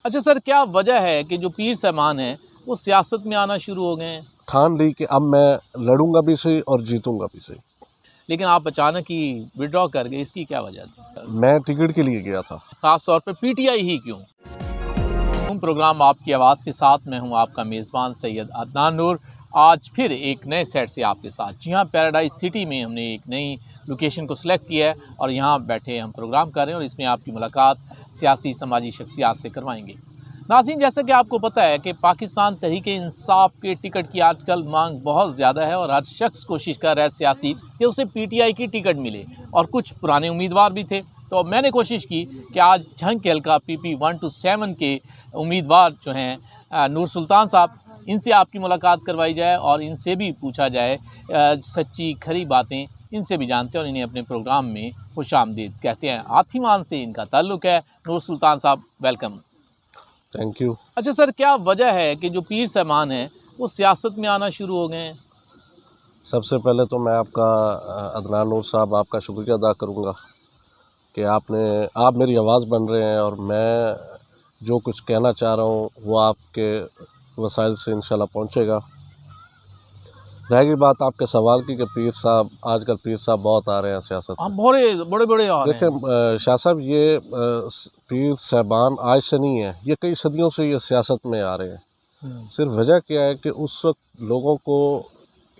अच्छा सर, क्या वजह है कि जो पीर साहबान हैं वो सियासत में आना शुरू हो गए हैं, ठान ली कि अब मैं लड़ूंगा भी सही और जीतूंगा भी सही। लेकिन आप अचानक ही विड्रॉ कर गए, इसकी क्या वजह थी? मैं टिकट के लिए गया था। खास तौर पे पीटीआई ही क्यों? प्रोग्राम आपकी आवाज़ के साथ मैं हूं आपका मेज़बान सैयद अदनान नूर। आज फिर एक नए सेट से आपके साथ। जी हाँ, पैराडाइज सिटी में हमने एक नई लोकेशन को सिलेक्ट किया है और यहाँ बैठे हम प्रोग्राम कर रहे हैं और इसमें आपकी मुलाकात सियासी समाजी शख्सियात से करवाएंगे। नाज़रीन, जैसा कि आपको पता है कि पाकिस्तान तहरीक-ए-इंसाफ के टिकट की आजकल मांग बहुत ज़्यादा है और हर शख्स कोशिश कर रहा है सियासी कि उसे पीटीआई की टिकट मिले और कुछ पुराने उम्मीदवार भी थे। तो मैंने कोशिश की कि आज झंग के हल्का PP 1 to 7 के उम्मीदवार जो हैं नूर सुल्तान साहब, इनसे आपकी मुलाकात करवाई जाए और इनसे भी पूछा जाए सच्ची खरी बातें। इनसे भी जानते हैं और इन्हें अपने प्रोग्राम में खुशामदीद कहते हैं। हाथीमान से इनका ताल्लुक़ है। नूर सुल्तान साहब, वेलकम। Thank you. अच्छा सर, क्या वजह है कि जो पीर साहबान हैं वो सियासत में आना शुरू हो गए हैं? सबसे पहले तो मैं आपका अदनान नूर साहब आपका शुक्रिया अदा करूंगा कि आप मेरी आवाज़ बन रहे हैं और मैं जो कुछ कहना चाह रहा हूं वो आपके वसाइल से इंशाल्लाह पहुंचेगा। रहेगी बात आपके सवाल की कि पीर साहब, आजकल पीर साहब बहुत आ रहे हैं सियासत में। हम बड़े बड़े आ रहे हैं। देखिए शाह साहब, ये पीर साहबान आज से नहीं है, ये कई सदियों से ये सियासत में आ रहे हैं। सिर्फ वजह क्या है कि उस वक्त लोगों को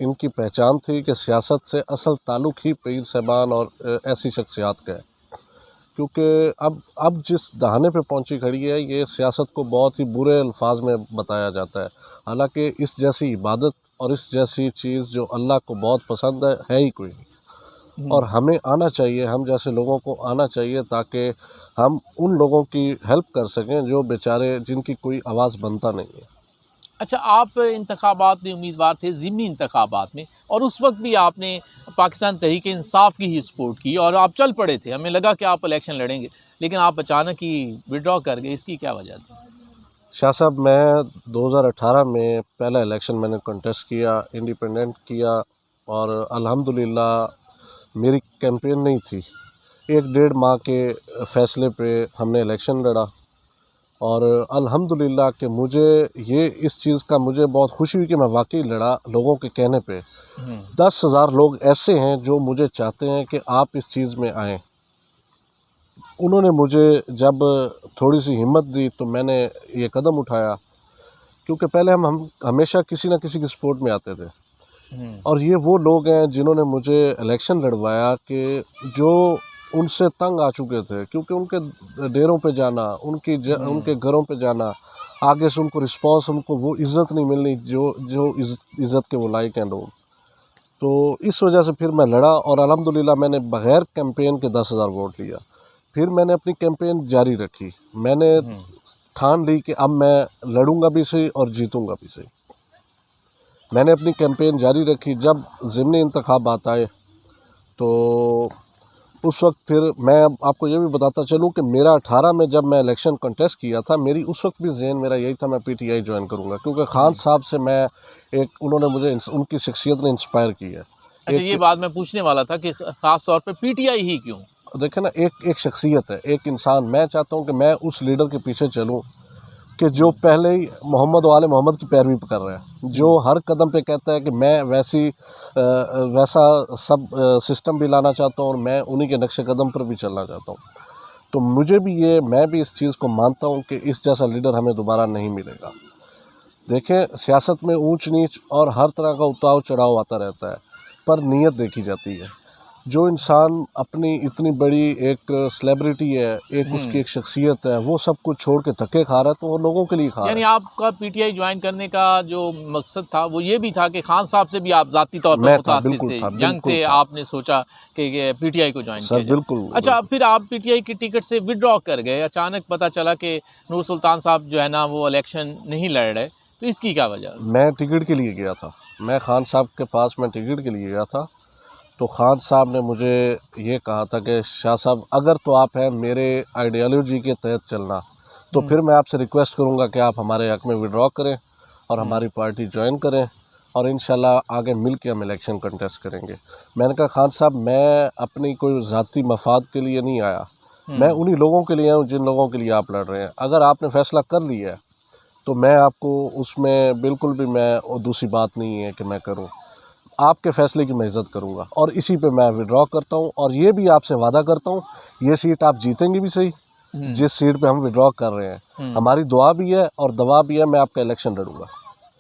इनकी पहचान थी कि सियासत से असल ताल्लुक़ ही पीर साहबान और ऐसी शख्सियात का है। क्योंकि अब जिस दहाने पे पहुंची खड़ी है, ये सियासत को बहुत ही बुरे अल्फाज में बताया जाता है। हालांकि इस जैसी इबादत और इस जैसी चीज़ जो अल्लाह को बहुत पसंद है ही कोई नहीं। और हमें आना चाहिए, हम जैसे लोगों को आना चाहिए ताकि हम उन लोगों की हेल्प कर सकें जो बेचारे जिनकी कोई आवाज़ बनता नहीं है। अच्छा, आप इंतखाबात में उम्मीदवार थे, ज़िमनी इंतखाबात में, और उस वक्त भी आपने पाकिस्तान तहरीक-ए-इंसाफ की ही सपोर्ट की और आप चल पड़े थे। हमें लगा कि आप इलेक्शन लड़ेंगे, लेकिन आप अचानक ही विड्रॉ कर गए, इसकी क्या वजह थी? शाह साहब, मैं 2018 में पहला इलेक्शन मैंने कंटेस्ट किया, इंडिपेंडेंट किया और अल्हम्दुलिल्लाह मेरी कैंपेन नहीं थी। 1 डेढ़ माह के फ़ैसले पे हमने इलेक्शन लड़ा और अल्हम्दुलिल्लाह कि मुझे ये इस चीज़ का मुझे बहुत खुशी हुई कि मैं वाकई लड़ा लोगों के कहने पे। 10,000 लोग ऐसे हैं जो मुझे चाहते हैं कि आप इस चीज़ में आएँ। उन्होंने मुझे जब थोड़ी सी हिम्मत दी तो मैंने ये कदम उठाया, क्योंकि पहले हम हमेशा किसी न किसी की सपोर्ट में आते थे और ये वो लोग हैं जिन्होंने मुझे इलेक्शन लड़वाया कि जो उनसे तंग आ चुके थे, क्योंकि उनके डेरों पे जाना, उनके घरों पे जाना, आगे से उनको रिस्पांस, उनको वो इज़्ज़त नहीं मिलनी जो इज़्ज़त के वो लायक हैं लोग। तो इस वजह से फिर मैं लड़ा और अल्हम्दुलिल्लाह मैंने बग़ैर कैंपेन के 10,000 वोट लिया। फिर मैंने अपनी कैंपेन जारी रखी। मैंने ठान ली कि अब मैं लड़ूंगा भी सही और जीतूंगा भी सही। मैंने अपनी कैंपेन जारी रखी। जब ज़िमनी इंतखाबात आए तो उस वक्त फिर मैं आपको ये भी बताता चलूँ कि मेरा 18 में जब मैं इलेक्शन कंटेस्ट किया था, मेरी उस वक्त भी ज़हन मेरा यही था मैं पीटीआई ज्वाइन करूँगा, क्योंकि खान साहब से उन्होंने मुझे उनकी शख्सियत ने इंस्पायर की है। अच्छा, ये बात मैं पूछने वाला था कि ख़ास तौर पे पीटीआई ही क्यों? देखें ना, एक शख्सियत है, एक इंसान। मैं चाहता हूँ कि मैं उस लीडर के पीछे चलूँ कि जो पहले ही मोहम्मद वाले मोहम्मद की पैरवी कर रहा है, जो हर कदम पे कहता है कि मैं वैसा सब सिस्टम भी लाना चाहता हूँ और मैं उन्हीं के नक्शे कदम पर भी चलना चाहता हूँ। तो मैं भी इस चीज़ को मानता हूँ कि इस जैसा लीडर हमें दोबारा नहीं मिलेगा। देखें, सियासत में ऊंच नीच और हर तरह का उतार चढ़ाव आता रहता है, पर नीयत देखी जाती है। जो इंसान अपनी इतनी बड़ी एक सेलिब्रिटी है, उसकी एक शख्सियत है, वो सब कुछ छोड़ के धक्के खा रहा है, तो वो लोगों के लिए खा रहा है। यानी आपका पीटीआई ज्वाइन करने का जो मकसद था वो ये भी था कि खान साहब से भी आप ज़ाती तौर पर मुतासिर थे, यंग थे, आपने सोचा कि पीटीआई को ज्वाइन किया जाए। बिल्कुल। अच्छा, फिर आप पीटीआई की टिकट से विड्रॉ कर गए। अचानक पता चला कि नूर सुल्तान साहब जो है ना वो इलेक्शन नहीं लड़ रहे, तो इसकी क्या वजह? मैं टिकट के लिए गया था, मैं खान साहब के पास मैं टिकट के लिए गया था। तो खान साहब ने मुझे ये कहा था कि शाह साहब, अगर तो आप हैं मेरे आइडियोलॉजी के तहत चलना, तो फिर मैं आपसे रिक्वेस्ट करूंगा कि आप हमारे हक में विड्रॉ करें और हमारी पार्टी ज्वाइन करें और इंशाल्लाह आगे मिल के हम इलेक्शन कंटेस्ट करेंगे। मैंने कहा खान साहब, मैं अपनी कोई ज़ाती मफाद के लिए नहीं आया, मैं उन्हीं लोगों के लिए हूँ जिन लोगों के लिए आप लड़ रहे हैं। अगर आपने फैसला कर लिया है तो मैं आपको उसमें बिल्कुल भी मैं और दूसरी बात नहीं है कि मैं करूँ। आपके फैसले की मैं इज़्ज़त करूँगा और इसी पे मैं विड्रॉ करता हूँ और ये भी आपसे वादा करता हूँ, ये सीट आप जीतेंगे भी सही, जिस सीट पे हम विड्रॉ कर रहे हैं। हमारी दुआ भी है और दवा भी है, मैं आपका इलेक्शन लड़ूंगा।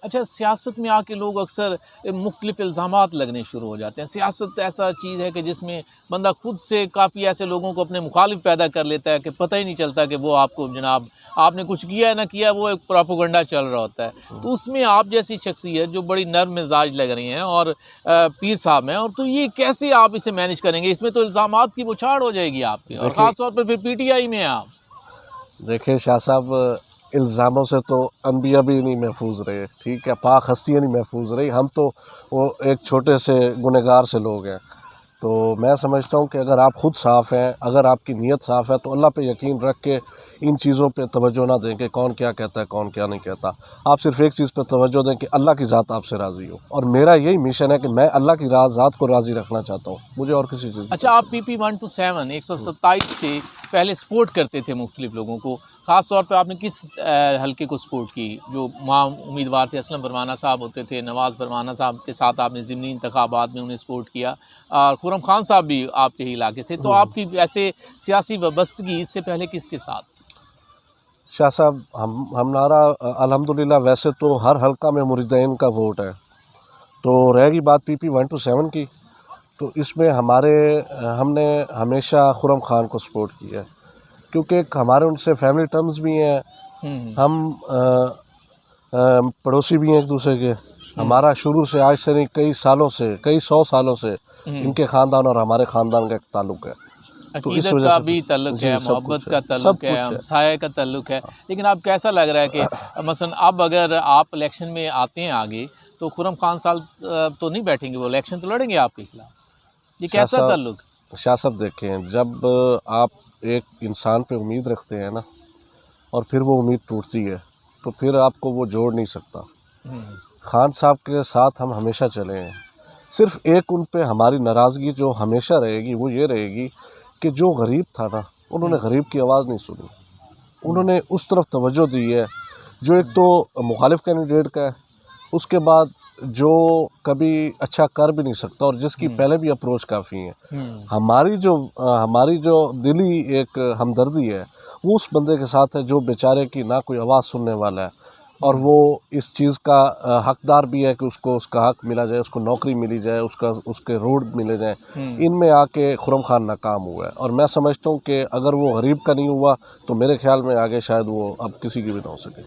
अच्छा, सियासत में आके लोग अक्सर मुख्तलिफ इल्ज़ामात लगने शुरू हो जाते हैं। सियासत ऐसा चीज़ है कि जिसमें बंदा खुद से काफ़ी ऐसे लोगों को अपने मुखालिफ पैदा कर लेता है कि पता ही नहीं चलता कि वो आपको जनाब आपने कुछ किया है ना किया, वो एक प्रोपेगेंडा चल रहा होता है। तो उसमें आप जैसी शख्सियत जो बड़ी नर्म मिजाज लग रही हैं और पीर साहब हैं, और तो ये कैसे आप इसे मैनेज करेंगे? इसमें तो इल्ज़ामात की बौछार हो जाएगी आपकी, और ख़ास तौर पर फिर पीटीआई में आप। देखिए शाह साहब, इल्ज़ामों से तो अनबिया भी नहीं महफूज रहे, ठीक है, पाक हस्तियाँ नहीं महफूज रही, हम तो वो एक छोटे से गुनहगार से लोग हैं। तो मैं समझता हूँ कि अगर आप ख़ुद साफ़ हैं, अगर आपकी नीयत साफ़ है तो अल्लाह पे यकीन रख के इन चीज़ों पे तवज्जो ना दें कि कौन क्या कहता है, कौन क्या नहीं कहता। आप सिर्फ़ एक चीज़ पे तवज्जो दें कि अल्लाह की ज़ात आपसे राज़ी हो, और मेरा यही मिशन है कि मैं अल्लाह की ज़ात को राज़ी रखना चाहता हूँ, मुझे और किसी चीज़। अच्छा, आप PP 127 127 से पहले सपोर्ट करते थे मुख्तलिफ लोगों को, ख़ास तौर पे आपने किस हल्के को सपोर्ट की? जो वहाँ उम्मीदवार थे, असलम भरवाना साहब होते थे, नवाज़ भरवाना साहब के साथ आपने ज़िमनी इंतखाबात में उन्हें सपोर्ट किया, और खुर्रम खान साहब भी आपके ही इलाके थे। तो आपकी ऐसे सियासी वाबस्तगी इससे पहले किसके साथ? शाह साहब, हमारा अल्हम्दुलिल्लाह वैसे तो हर हल्का में मुरीदैन का वोट है। तो रहेगी बात PP 127 की, तो इसमें हमने हमेशा खुर्रम खान को सपोर्ट किया है, क्योंकि हमारे उनसे फैमिली टर्म्स भी हैं। हम पड़ोसी भी हैं एक दूसरे के। हमारा शुरू से आज से नहीं, कई सालों से, कई 100 सालों से इनके ख़ानदान और हमारे ख़ानदान का एक ताल्लुक़ है। तो इस अकीदत वजह का से भी ताल्लुक़ है, मोहब्बत का सब ताल्लुक़ है, कुछ है। हमसाये का ताल्लुक़ है। लेकिन अब कैसा लग रहा है कि मसलन अब अगर आप इलेक्शन में आते हैं आगे, तो खुर्रम खान साहब तो नहीं बैठेंगे, वो इलेक्शन तो लड़ेंगे आपके खिलाफ। ये कैसा ताल्लुक़? शाह साहब देखें, जब आप एक इंसान पे उम्मीद रखते हैं ना, और फिर वो उम्मीद टूटती है, तो फिर आपको वो जोड़ नहीं सकता। खान साहब के साथ हम हमेशा चले हैं। सिर्फ़ एक उन पे हमारी नाराज़गी जो हमेशा रहेगी वो ये रहेगी कि जो गरीब था ना, उन्होंने गरीब की आवाज़ नहीं सुनी। उन्होंने उस तरफ तवज्जो दी है जो एक तो मुखालिफ कैंडिडेट का है, उसके बाद जो कभी अच्छा कर भी नहीं सकता और जिसकी पहले भी अप्रोच काफ़ी है। हमारी जो दिली एक हमदर्दी है वो उस बंदे के साथ है जो बेचारे की ना कोई आवाज़ सुनने वाला है, और वो इस चीज़ का हकदार भी है कि उसको उसका हक मिला जाए, उसको नौकरी मिली जाए, उसके रोड मिले जाए। इनमें आके खुर्रम खान नाकाम हुआ है, और मैं समझता हूँ कि अगर वो गरीब का नहीं हुआ तो मेरे ख्याल में आगे शायद वो अब किसी की भी ना हो सके।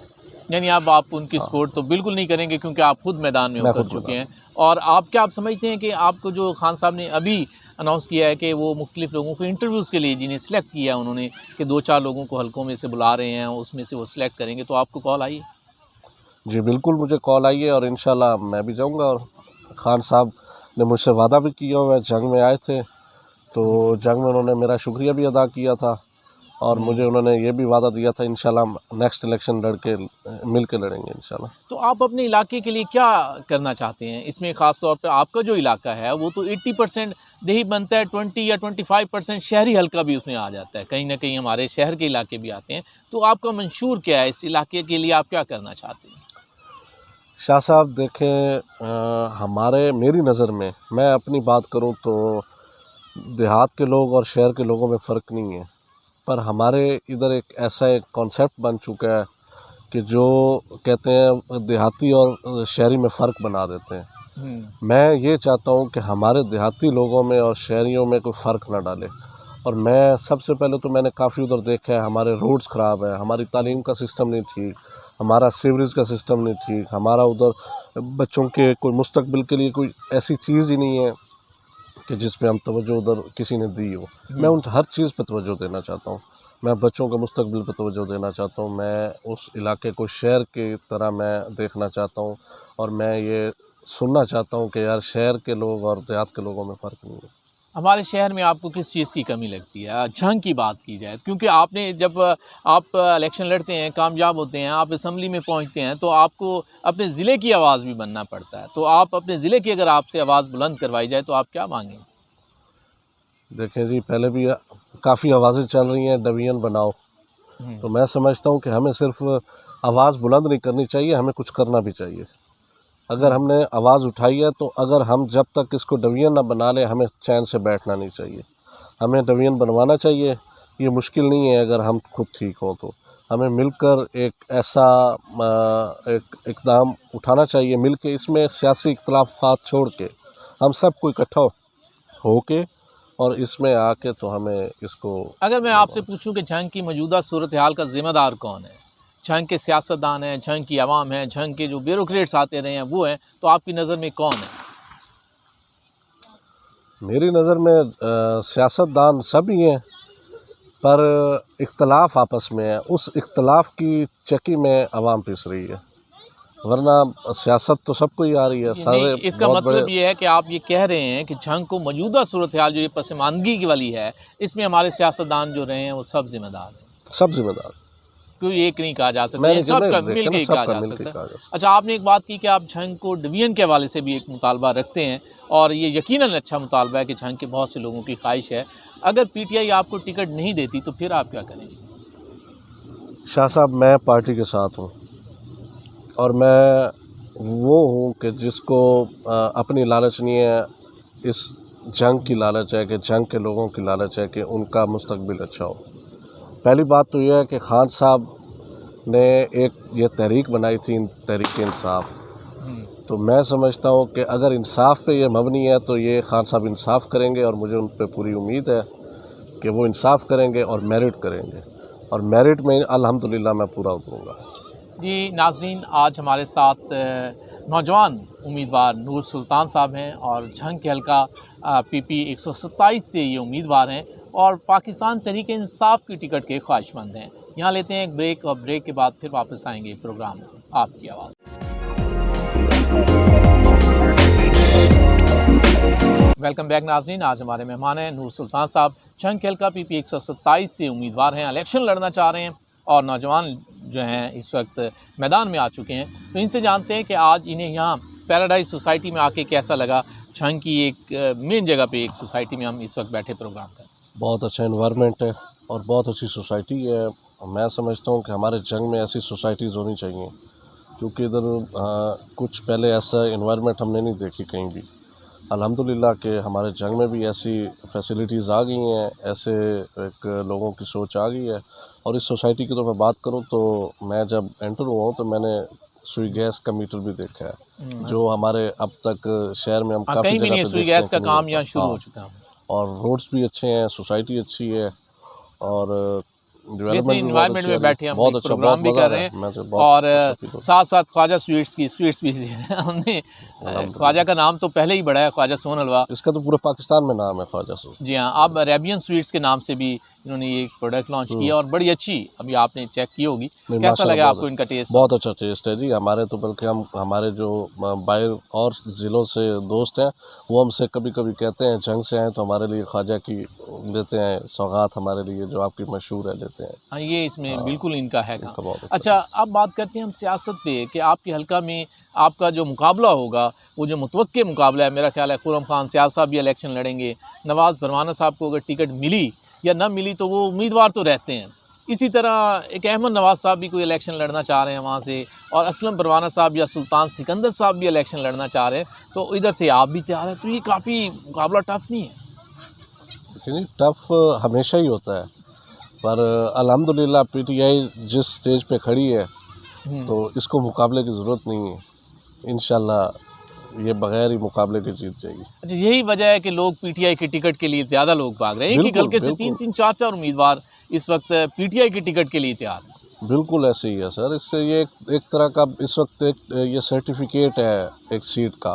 यानी अब आप उनकी सपोर्ट तो बिल्कुल नहीं करेंगे, क्योंकि आप खुद मैदान में उतर चुके हैं। और आप समझते हैं कि आपको जो खान साहब ने अभी अनाउंस किया है कि वो मुख्तलिफ लोगों को इंटरव्यूज़ के लिए जिन्हें सिलेक्ट किया उन्होंने, कि 2-4 लोगों को हल्कों में से बुला रहे हैं, उसमें से वो सिलेक्ट करेंगे, तो आपको कॉल आई है? जी बिल्कुल, मुझे कॉल आई है और इंशाल्लाह मैं भी जाऊंगा। और खान साहब ने मुझसे वादा भी किया हुआ है, जंग में आए थे तो जंग में उन्होंने मेरा शुक्रिया भी अदा किया था, और मुझे उन्होंने ये भी वादा दिया था इंशाल्लाह नेक्स्ट इलेक्शन मिल के लड़ेंगे इंशाल्लाह। तो आप अपने इलाके के लिए क्या करना चाहते हैं? इसमें ख़ास तौर पे आपका जो इलाका है वो तो 80% देही बनता है, 20 या 25% शहरी हल्का भी उसमें आ जाता है, कहीं ना कहीं हमारे शहर के इलाके भी आते हैं। तो आपका मंशूर क्या है इस इलाके के लिए, आप क्या करना चाहते हैं? शाह साहब देखें, मेरी नज़र में, मैं अपनी बात करूं तो देहात के लोग और शहर के लोगों में फ़र्क नहीं है, पर हमारे इधर एक ऐसा एक कॉन्सेप्ट बन चुका है कि जो कहते हैं देहाती और शहरी में फ़र्क बना देते हैं। मैं ये चाहता हूँ कि हमारे देहाती लोगों में और शहरियों में कोई फ़र्क ना डाले। और मैं सबसे पहले तो मैंने काफ़ी उधर देखा है, हमारे रोड्स ख़राब है, हमारी तालीम का सिस्टम नहीं ठीक, हमारा सीवरेज का सिस्टम नहीं ठीक, हमारा उधर बच्चों के कोई मुस्तकबिल के लिए कोई ऐसी चीज़ ही नहीं है कि जिस पे हम तवज्जो उधर किसी ने दी हो। मैं उन हर चीज़ पे तवज्जो देना चाहता हूँ। मैं बच्चों के मुस्तकबिल पे तवज्जो देना चाहता हूँ। मैं उस इलाके को शहर की तरह मैं देखना चाहता हूँ, और मैं ये सुनना चाहता हूँ कि यार शहर के लोग और देहात के लोगों में फ़र्क नहीं है। हमारे शहर में आपको किस चीज़ की कमी लगती है? जंग की बात की जाए, क्योंकि आपने जब आप इलेक्शन लड़ते हैं, कामयाब होते हैं, आप असम्बली में पहुंचते हैं, तो आपको अपने ज़िले की आवाज़ भी बनना पड़ता है। तो आप अपने ज़िले की अगर आपसे आवाज़ बुलंद करवाई जाए तो आप क्या मांगेंगे? देखें जी, काफ़ी आवाज़ें चल रही हैं डिवीज़न बनाओ, तो मैं समझता हूँ कि हमें सिर्फ आवाज़ बुलंद नहीं करनी चाहिए, हमें कुछ करना भी चाहिए। अगर हमने आवाज़ उठाई है तो अगर हम जब तक इसको डिवीज़न ना बना लें हमें चैन से बैठना नहीं चाहिए, हमें डिवीज़न बनवाना चाहिए। ये मुश्किल नहीं है अगर हम खुद ठीक हों तो हमें मिलकर एक ऐसा एक इक़दाम उठाना चाहिए, मिल के इसमें सियासी इख्तलाफात छोड़ के हम सबको इकट्ठा हो के और इसमें आके तो हमें इसको। अगर मैं आपसे पूछूं कि झंग की मौजूदा सूरत हाल का ज़िम्मेदार कौन है, झंग के सियासतदान हैं, झंग की आवाम है, झंग के जो ब्यूरोक्रेट्स आते रहे हैं वो हैं, तो आपकी नज़र में कौन है? मेरी नज़र में सियासतदान सभी हैं, पर इख्तलाफ आपस में है, उस इख्तलाफ की चक्की में आवाम पिस रही है, वरना सियासत तो सबको ही आ रही है। सारे इसका मतलब ये है कि आप ये कह रहे हैं कि झंग को मौजूदा सूरत हाल जो ये पसमानदगी की वाली है, इसमें हमारे सियासतदान जो रहे हैं वो सब जिम्मेदार हैं। सब जिम्मेदार, कोई एक नहीं कहा जा सकता, ये सब मिल के कहा जा सकता है। अच्छा, आपने एक बात की कि आप झंग को डिवीज़न के हवाले से भी एक मुतालबा रखते हैं, और ये यकीनन अच्छा मुतालबा है कि झंग के बहुत से लोगों की ख्वाहिश है। अगर पीटीआई आपको टिकट नहीं देती तो फिर आप क्या करेंगे? शाह साहब, मैं पार्टी के साथ हूँ और मैं वो हूँ कि जिसको अपनी लालच नहीं है, इस जंग की लालच है कि जंग के लोगों की लालच है कि उनका मुस्तकबिल अच्छा हो। पहली बात तो यह है कि खान साहब ने एक ये तहरीक बनाई थी, तहरीक इंसाफ, तो मैं समझता हूँ कि अगर इंसाफ पे ये मबनी है तो ये खान साहब इंसाफ करेंगे, और मुझे उन पर पूरी उम्मीद है कि वो इंसाफ करेंगे और मेरिट करेंगे, और मेरिट में अल्हम्दुलिल्लाह मैं पूरा उतरूँगा। जी नाज़रीन, आज हमारे साथ नौजवान उम्मीदवार नूर सुल्तान साहब हैं और झंग के हल्का PP 127 से ये उम्मीदवार हैं और पाकिस्तान तहरीक इंसाफ की टिकट के ख्वाहिशमंद हैं। यहाँ लेते हैं एक ब्रेक, और ब्रेक के बाद फिर वापस आएंगे प्रोग्राम आपकी आवाज़। वेलकम बैक नाज़रीन, आज हमारे मेहमान हैं नूर सुल्तान साहब, झंग के हल्का PP 127 से उम्मीदवार हैं, इलेक्शन लड़ना चाह रहे हैं और नौजवान जो हैं इस वक्त मैदान में आ चुके हैं। तो इनसे जानते हैं कि आज इन्हें यहाँ पैराडाइज सोसाइटी में आके कैसा लगा। झंग की एक मेन जगह पे एक सोसाइटी में हम इस वक्त बैठे प्रोग्राम कर। बहुत अच्छा एनवायरनमेंट है और बहुत अच्छी सोसाइटी है। मैं समझता हूँ कि हमारे जंग में ऐसी सोसाइटीज़ होनी चाहिए, क्योंकि इधर कुछ पहले ऐसा एनवायरनमेंट हमने नहीं देखी कहीं भी। अल्हम्दुलिल्लाह कि हमारे जंग में भी ऐसी फैसिलिटीज़ आ गई हैं, ऐसे एक लोगों की सोच आ गई है। और इस सोसाइटी की तो मैं बात करूं तो मैं जब एंटर हुआ हूं तो मैंने सुई गैस का मीटर भी देखा है, जो हमारे अब तक शहर में हम काफ़ी कहीं भी नहीं सुई गैस का काम यहाँ शुरू हो चुका है। और रोड्स भी अच्छे हैं, सोसाइटी अच्छी है और एनवायरनमेंट में बैठे हम बहुत अच्छा प्रोग्राम भी कर रहे हैं। और साथ साथ ख्वाजा स्वीट्स भी हमने, ख्वाजा का नाम तो पहले ही बड़ा है, ख्वाजा सोन हलवा, इसका तो पूरे पाकिस्तान में नाम है ख्वाजा सोन। जी हाँ, अब अरेबियन स्वीट्स के नाम से भी इन्होंने ये प्रोडक्ट लॉन्च किया और बड़ी अच्छी, अभी आपने चेक की होगी, कैसा लगा आपको इनका टेस्ट? बहुत अच्छा टेस्ट है जी। हमारे तो बल्कि हमारे जो बाहर और ज़िलों से दोस्त हैं वो हमसे कभी कभी कहते हैं झंग से आए तो हमारे लिए ख्वाजा की लेते हैं सौगात, हमारे लिए जो आपकी मशहूर है लेते हैं। हाँ, ये इसमें बिल्कुल इनका है। अच्छा, अब बात करते हैं हम सियासत पे कि आपके हल्का में आपका जो मुकाबला होगा वो जो मुतवक्के मुकाबला है, मेरा ख्याल है खुर्रम खान सियाल साहब भी इलेक्शन लड़ेंगे, नवाज़ भरवाना साहब को अगर टिकट मिली या ना मिली तो वो उम्मीदवार तो रहते हैं, इसी तरह एक अहमद नवाज़ साहब भी कोई इलेक्शन लड़ना चाह रहे हैं वहाँ से, और असलम परवाना साहब या सुल्तान सिकंदर साहब भी इलेक्शन लड़ना चाह रहे हैं, तो इधर से आप भी तैयार हैं, तो ये काफ़ी मुकाबला टफ नहीं है? देखिए, टफ हमेशा ही होता है, पर अल्हम्दुलिल्लाह पीटीआई जिस स्टेज पे खड़ी है तो इसको मुकाबले की ज़रूरत नहीं है, इंशाल्लाह ये बगैर ही मुकाबले के जीत जाएगी। अच्छा, यही वजह है कि लोग पीटीआई की टिकट के लिए ज़्यादा लोग भाग रहे हैं, एक ही हल्के से 3-3, 4-4 उम्मीदवार इस वक्त पीटीआई की टिकट के लिए तैयार हैं। बिल्कुल ऐसे ही है सर, इससे ये एक तरह का इस वक्त एक ये सर्टिफिकेट है एक सीट का,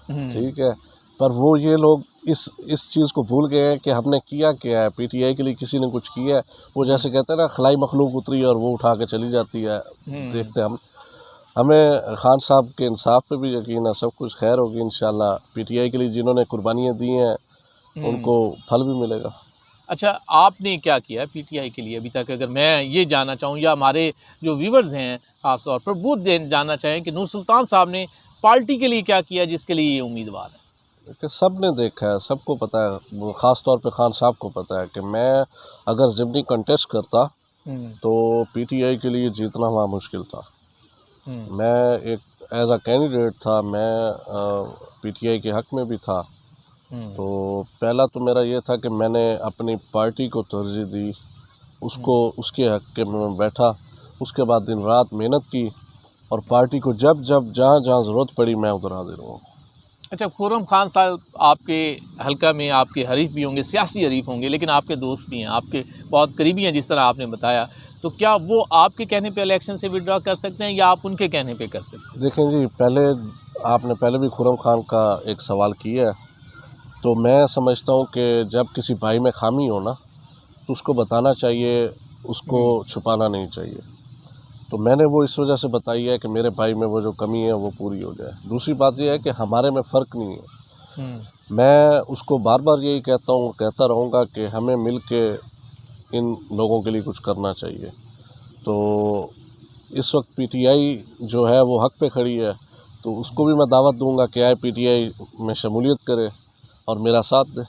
ठीक है, पर वो ये लोग इस चीज़ को भूल गए हैं कि हमने किया क्या है, पीटीआई के लिए किसी ने कुछ किया है। वो जैसे कहते हैं ना, खलाई मखलूक उतरी और वो उठा के चली जाती है। देखते हम, हमें खान साहब के इंसाफ पे भी यकीन है, सब कुछ खैर होगी इंशाल्लाह। पीटीआई के लिए जिन्होंने कुर्बानियाँ दी हैं उनको फल भी मिलेगा। अच्छा, आपने क्या किया पीटीआई के लिए अभी तक, अगर मैं ये जानना चाहूँ या हमारे जो व्यूवर्स हैं ख़ास तौर पर वो जानना चाहें कि नूर सुल्तान साहब ने पार्टी के लिए क्या किया जिसके लिए ये उम्मीदवार है? कि सब ने देखा है, सबको पता है, वो ख़ास तौर पे खान साहब को पता है कि मैं अगर ज़िमनी कंटेस्ट करता तो पीटीआई के लिए जीतना वहाँ मुश्किल था। मैं एक एज अ कैंडिडेट था, मैं पीटीआई के हक़ में भी था। तो पहला तो मेरा ये था कि मैंने अपनी पार्टी को तरजीह दी, उसको उसके हक़ के में मैं बैठा। उसके बाद दिन रात मेहनत की और पार्टी को जब जब जहाँ जहाँ ज़रूरत पड़ी मैं उधर हाज़िर हुआ। अच्छा, खुर्रम खान साहब आपके हल्का में आपके हरीफ भी होंगे, सियासी हरीफ होंगे, लेकिन आपके दोस्त भी हैं, आपके बहुत करीबी हैं, जिस तरह आपने बताया। तो क्या वो आपके कहने पे इलेक्शन से विड्रॉ कर सकते हैं या आप उनके कहने पे कर सकते हैं? देखें जी, आपने पहले भी खुर्रम खान का एक सवाल किया है, तो मैं समझता हूँ कि जब किसी भाई में खामी हो ना, तो उसको बताना चाहिए, उसको छुपाना नहीं चाहिए। तो मैंने वो इस वजह से बताई है कि मेरे भाई में वो जो कमी है वो पूरी हो जाए। दूसरी बात ये है कि हमारे में फ़र्क नहीं है। मैं उसको बार बार यही कहता हूँ, कहता रहूँगा कि हमें मिल के इन लोगों के लिए कुछ करना चाहिए। तो इस वक्त पीटीआई जो है वो हक़ पे खड़ी है, तो उसको भी मैं दावत दूंगा कि आए पीटीआई में शमूलियत करे और मेरा साथ दे।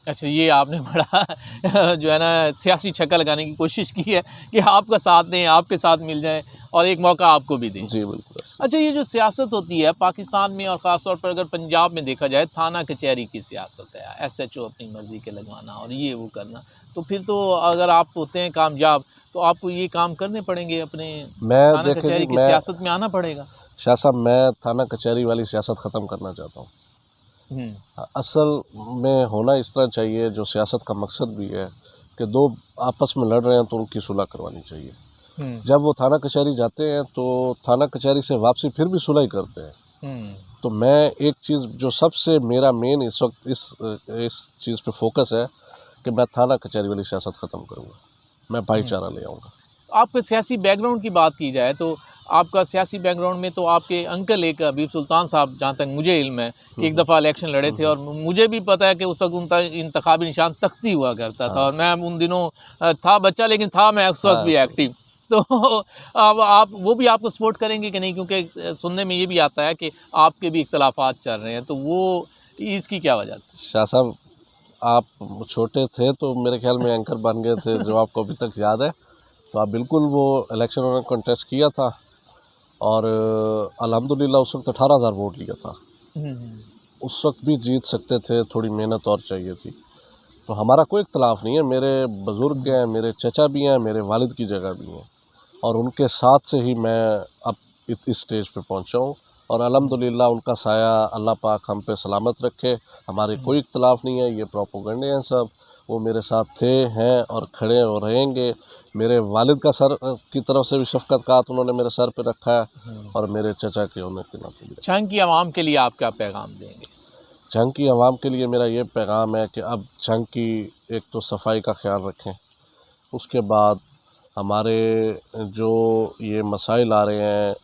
अच्छा, ये आपने बड़ा जो है ना सियासी छक्का लगाने की कोशिश की है कि आपका साथ दें, आपके साथ मिल जाएं और एक मौका आपको भी दें। जी बिल्कुल। अच्छा, ये जो सियासत होती है पाकिस्तान में और ख़ास तौर पर अगर पंजाब में देखा जाए, थाना कचहरी की सियासत है, एसएचओ अपनी मर्ज़ी के लगवाना और ये वो करना, तो फिर तो अगर आप होते हैं कामयाब तो आपको ये काम करने पड़ेंगे, अपने थाना कचहरी की सियासत में आना पड़ेगा। शाह साहब, मैं थाना कचहरी वाली सियासत ख़त्म करना चाहता हूँ। असल में होना इस तरह चाहिए, जो सियासत का मकसद भी है कि दो आपस में लड़ रहे हैं तो उनकी सुलह करवानी चाहिए। जब वो थाना कचहरी जाते हैं तो थाना कचहरी से वापसी फिर भी सुलह ही करते हैं। तो मैं एक चीज़ जो सबसे मेरा मेन इस वक्त इस चीज़ पे फोकस है कि मैं थाना कचहरी वाली सियासत ख़त्म करूँगा, मैं भाईचारा ले आऊँगा। आपके सियासी बैकग्राउंड की बात की जाए तो आपका सियासी बैकग्राउंड में तो आपके अंकल एक हबीब सुल्तान साहब, जहाँ तक मुझे इल्म है, कि एक दफ़ा इलेक्शन लड़े थे और मुझे भी पता है कि उस वक्त उनका इंतखाबी निशान तख्ती हुआ करता था और मैं उन दिनों था बच्चा, लेकिन था मैं उस वक्त भी एक्टिव। तो अब आप वो भी आपको सपोर्ट करेंगे कि नहीं? क्योंकि सुनने में ये भी आता है कि आपके भी इख्तलाफात चल रहे हैं, तो वो इसकी क्या वजह थी? शाह साहब, आप छोटे थे तो मेरे ख्याल में एंकर बन गए थे, जो आपको अभी तक याद है। तो आप बिल्कुल, वो इलेक्शन उन्होंने कंटेस्ट किया था और अल्हम्दुलिल्लाह उस वक्त 18,000 वोट लिया था। उस वक्त भी जीत सकते थे, थोड़ी मेहनत और चाहिए थी। तो हमारा कोई इख्तलाफ नहीं है, मेरे बुज़ुर्ग हैं, मेरे चचा भी हैं, मेरे वालिद की जगह भी हैं और उनके साथ से ही मैं अब इस स्टेज पे पहुंचा हूँ और अल्हम्दुलिल्लाह उनका साया अल्लाह पाक हम पे सलामत रखे। हमारे कोई इख्तलाफ नहीं है, ये प्रोपोगंडे हैं सब। वो मेरे साथ थे, हैं और खड़े और रहेंगे। मेरे वालिद का सर की तरफ से भी शफ़क़त उन्होंने मेरे सर पे रखा है और मेरे चचा के होने के नाते भी। जंग की आवाम के लिए आप क्या पैगाम देंगे? जंग की आवाम के लिए मेरा ये पैगाम है कि अब जंग की एक तो सफाई का ख्याल रखें, उसके बाद हमारे जो ये मसाइल आ रहे हैं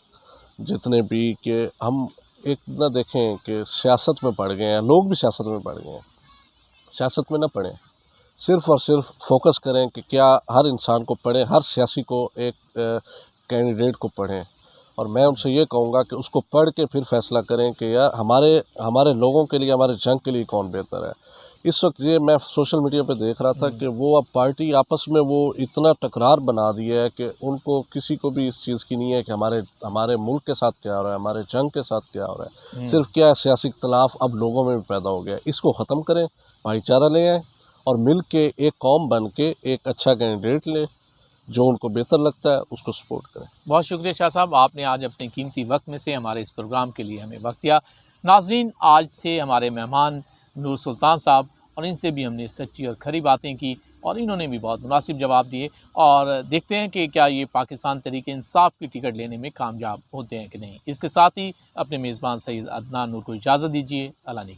जितने भी, कि हम एक ना देखें कि सियासत में पड़ गए हैं, लोग भी सियासत में पड़ गए हैं। सियासत में ना पड़ें, सिर्फ़ और सिर्फ फोकस करें कि क्या हर इंसान को पढ़ें, हर सियासी को, एक कैंडिडेट को पढ़ें और मैं उनसे ये कहूँगा कि उसको पढ़ के फिर फ़ैसला करें कि यार हमारे लोगों के लिए, हमारे जंग के लिए कौन बेहतर है। इस वक्त ये मैं सोशल मीडिया पे देख रहा था कि वो अब पार्टी आपस में वो इतना टकरार बना दिया है कि उनको किसी को भी इस चीज़ की नहीं है कि हमारे मुल्क के साथ क्या हो रहा है, हमारे जंग के साथ क्या हो रहा है। सिर्फ क्या है, सियासी इख्तलाफ अब लोगों में भी पैदा हो गया है। इसको ख़त्म करें, भाईचारा ले आएँ और मिल के एक कौम बन के एक अच्छा कैंडिडेट लें, जो उनको बेहतर लगता है उसको सपोर्ट करें। बहुत शुक्रिया शाह साहब, आपने आज अपने कीमती वक्त में से हमारे इस प्रोग्राम के लिए हमें वक्त दिया। नाज़रीन, आज थे हमारे मेहमान नूर सुल्तान साहब और इनसे भी हमने सच्ची और खरी बातें की और इन्होंने भी बहुत मुनासिब जवाब दिए और देखते हैं कि क्या ये पाकिस्तान तहरीक इंसाफ की टिकट लेने में कामयाब होते हैं कि नहीं। इसके साथ ही अपने मेज़बान सैयद अदनान नूर को इजाज़त दीजिए। अल्लाह ने